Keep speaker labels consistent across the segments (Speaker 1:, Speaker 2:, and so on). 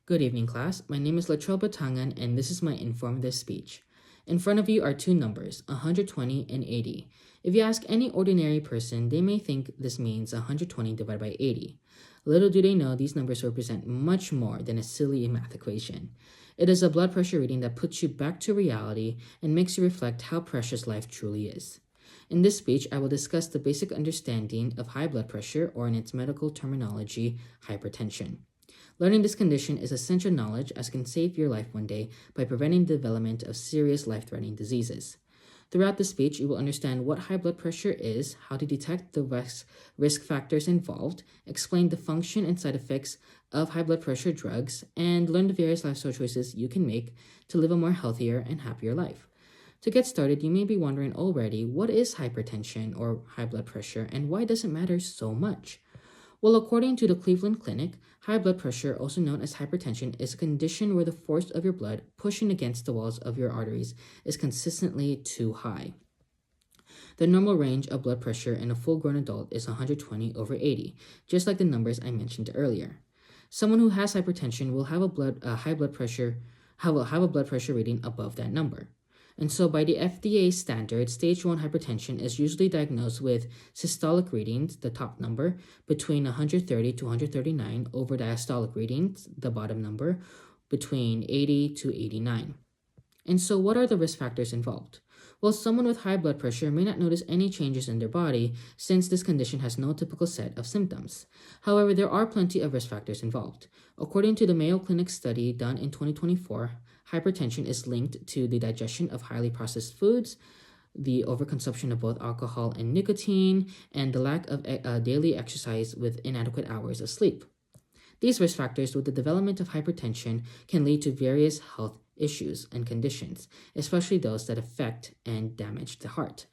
Speaker 1: Good evening, class. My name is Latrell Batangan, and this is my informative speech. In front of you are two numbers, 120 and 80. If you ask any ordinary person, they may think this means 120 divided by 80. Little do they know these numbers represent much more than a silly math equation. It is a blood pressure reading that puts you back to reality and makes you reflect how precious life truly is. In this speech, I will discuss the basic understanding of high blood pressure, or in its medical terminology, hypertension. Learning this condition is essential knowledge as it can save your life one day by preventing the development of serious life-threatening diseases. Throughout the speech, you will understand what high blood pressure is, how to detect the risk factors involved, explain the function and side effects of high blood pressure drugs, and learn the various lifestyle choices you can make to live a more healthier and happier life. To get started, you may be wondering already, what is hypertension or high blood pressure, and why does it matter so much? Well, according to the Cleveland Clinic, high blood pressure, also known as hypertension, is a condition where the force of your blood pushing against the walls of your arteries is consistently too high. The normal range of blood pressure in a full-grown adult is 120 over 80, just like the numbers I mentioned earlier. Someone who has hypertension will have a blood pressure reading above that number. And so by the FDA standard, stage 1 hypertension is usually diagnosed with systolic readings, the top number, between 130 to 139 over diastolic readings, the bottom number, between 80 to 89. And so what are the risk factors involved? Well, someone with high blood pressure may not notice any changes in their body since this condition has no typical set of symptoms. However, there are plenty of risk factors involved. According to the Mayo Clinic study done in 2024, hypertension is linked to the digestion of highly processed foods, the overconsumption of both alcohol and nicotine, and the lack of daily exercise with inadequate hours of sleep. These risk factors with the development of hypertension can lead to various health issues and conditions, especially those that affect and damage the heart.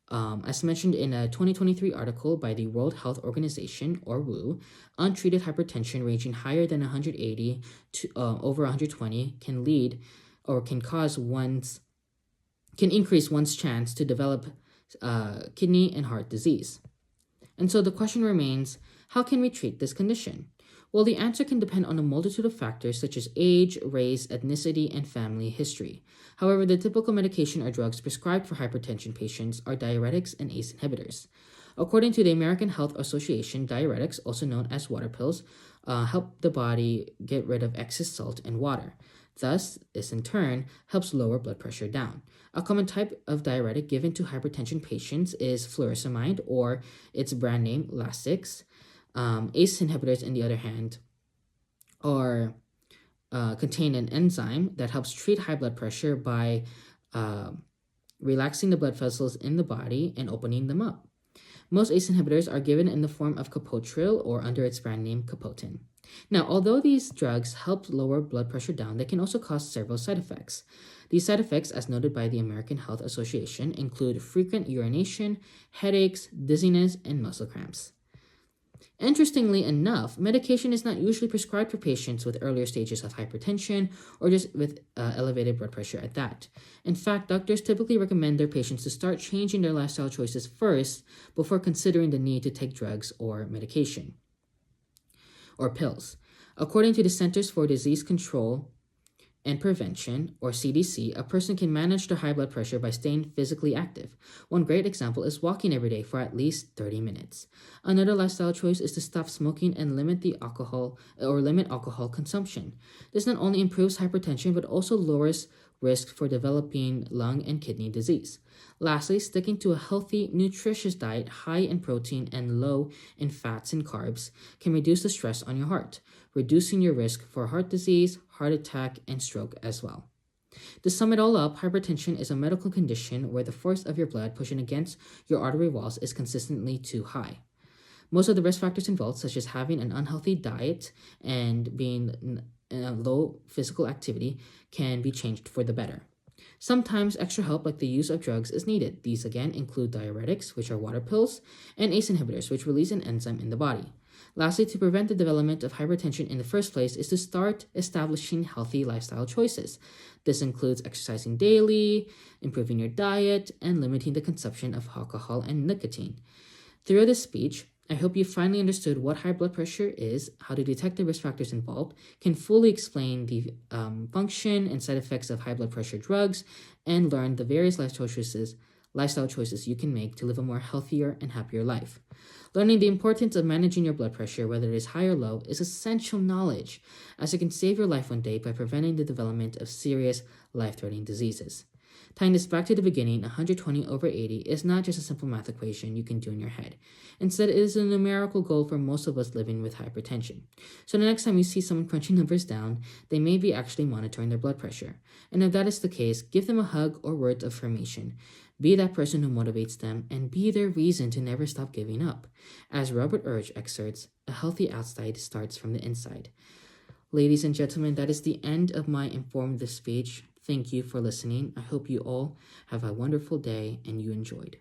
Speaker 1: As mentioned in a 2023 article by the World Health Organization, or WHO, untreated hypertension ranging higher than 180 to over 120 can lead or can increase one's chance to develop kidney and heart disease. And so the question remains, how can we treat this condition? Well, the answer can depend on a multitude of factors such as age, race, ethnicity, and family history. However, the typical medication or drugs prescribed for hypertension patients are diuretics and ACE inhibitors. According to the American Health Association, diuretics, also known as water pills, help the body get rid of excess salt and water. Thus, this in turn helps lower blood pressure down. A common type of diuretic given to hypertension patients is furosemide, or its brand name Lasix. ACE inhibitors, on the other hand, contain an enzyme that helps treat high blood pressure by relaxing the blood vessels in the body and opening them up. Most ACE inhibitors are given in the form of Capotril or under its brand name Capoten. Now, although these drugs help lower blood pressure down, they can also cause several side effects. These side effects, as noted by the American Health Association, include frequent urination, headaches, dizziness, and muscle cramps. Interestingly enough, medication is not usually prescribed for patients with earlier stages of hypertension or just with elevated blood pressure at that. In fact, doctors typically recommend their patients to start changing their lifestyle choices first before considering the need to take drugs or medication or pills. According to the Centers for Disease Control and Prevention, or CDC, a person can manage their high blood pressure by staying physically active. One great example is walking every day for at least 30 minutes. Another lifestyle choice is to stop smoking and limit alcohol consumption. This not only improves hypertension but also lowers risk for developing lung and kidney disease. Lastly, sticking to a healthy, nutritious diet high in protein and low in fats and carbs can reduce the stress on your heart, reducing your risk for heart disease, heart attack, and stroke as well. To sum it all up, hypertension is a medical condition where the force of your blood pushing against your artery walls is consistently too high. Most of the risk factors involved, such as having an unhealthy diet and being in low physical activity, can be changed for the better. Sometimes extra help like the use of drugs is needed. These again include diuretics, which are water pills, and ACE inhibitors, which release an enzyme in the body. Lastly, to prevent the development of hypertension in the first place is to start establishing healthy lifestyle choices. This includes exercising daily, improving your diet, and limiting the consumption of alcohol and nicotine. Throughout this speech, I hope you finally understood what high blood pressure is, how to detect the risk factors involved, can fully explain the function and side effects of high blood pressure drugs, and learn the various lifestyle choices you can make to live a more healthier and happier life. Learning the importance of managing your blood pressure, whether it is high or low, is essential knowledge, as it can save your life one day by preventing the development of serious, life-threatening diseases. Tying this back to the beginning, 120 over 80 is not just a simple math equation you can do in your head. Instead, it is a numerical goal for most of us living with hypertension. So the next time you see someone crunching numbers down, they may be actually monitoring their blood pressure. And if that is the case, give them a hug or words of affirmation. Be that person who motivates them, and be their reason to never stop giving up. As Robert Urge exerts, a healthy outside starts from the inside. Ladies and gentlemen, that is the end of my informative speech. Thank you for listening. I hope you all have a wonderful day and you enjoyed.